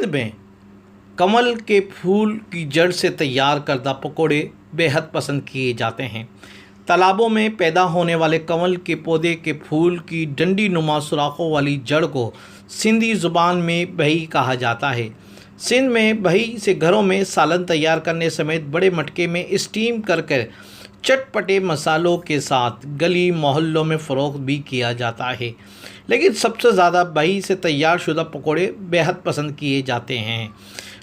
में कमल के फूल की जड़ से तैयार करदा पकौड़े बेहद पसंद किए जाते हैं। तालाबों में पैदा होने वाले कमल के पौधे के फूल की डंडी नुमा सुराखों वाली जड़ को सिंधी ज़ुबान में बही कहा जाता है। सिंध में बही से घरों में सालन तैयार करने समेत बड़े मटके में स्टीम कर चटपटे मसालों के साथ गली मोहल्लों में फ़रोख्त भी किया जाता है। लेकिन सबसे ज़्यादा बही से तैयार शुदा पकौड़े बेहद पसंद किए जाते हैं।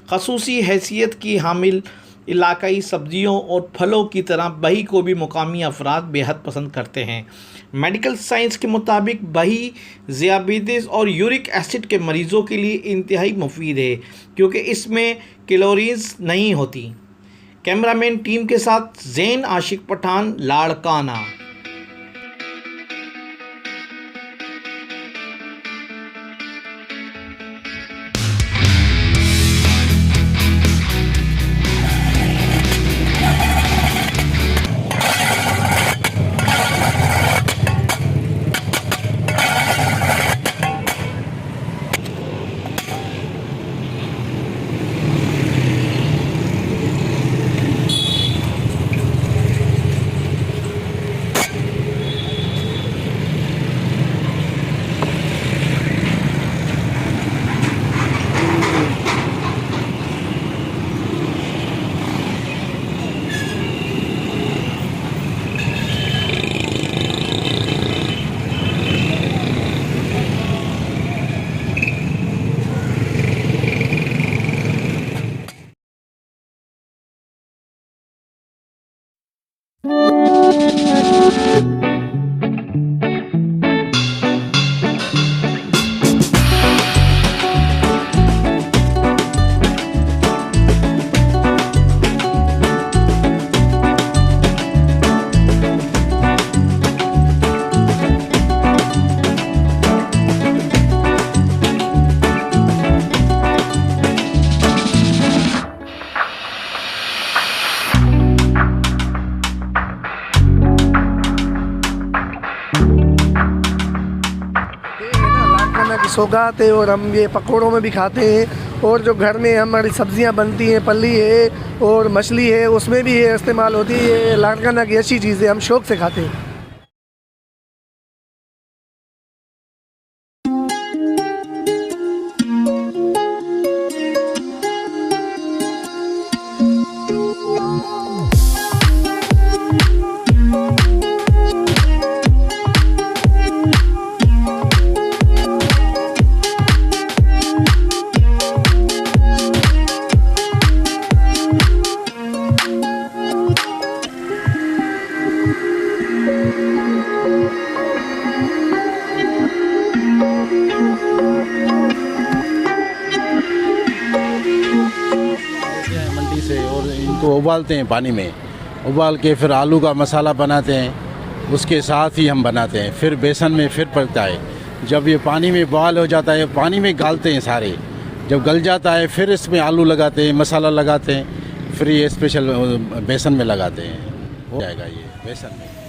ख़ुसूसी हैसियत की हामिल इलाकाई सब्जियों और फलों की तरह बही को भी मुकामी अफराद बेहद पसंद करते हैं। मेडिकल साइंस के मुताबिक बही ज़ियाबीतिस और यूरिक एसिड के मरीज़ों के लिए इंतहाई मुफीद है, क्योंकि इसमें कैलोरीज नहीं होती। कैमरामैन टीम के साथ ज़ैन आशिक पठान, लाड़काना। की सौगात है और हम ये पकौड़ों में भी खाते हैं। और जो घर में हमारी सब्जियां बनती हैं, पल्ली है और मछली है, उसमें भी ये इस्तेमाल होती है। ये लाड़काना की अच्छी चीज़ है, हम शौक़ से खाते हैं। मंडी से और इनको उबालते हैं, पानी में उबाल के फिर आलू का मसाला बनाते हैं, उसके साथ ही हम बनाते हैं। फिर बेसन में फिर पड़ता है। जब ये पानी में बॉयल हो जाता है, पानी में गालते हैं सारे। जब गल जाता है फिर इसमें आलू लगाते हैं, मसाला लगाते हैं, फिर ये स्पेशल बेसन में लगाते हैं। हो जाएगा ये बेसन में।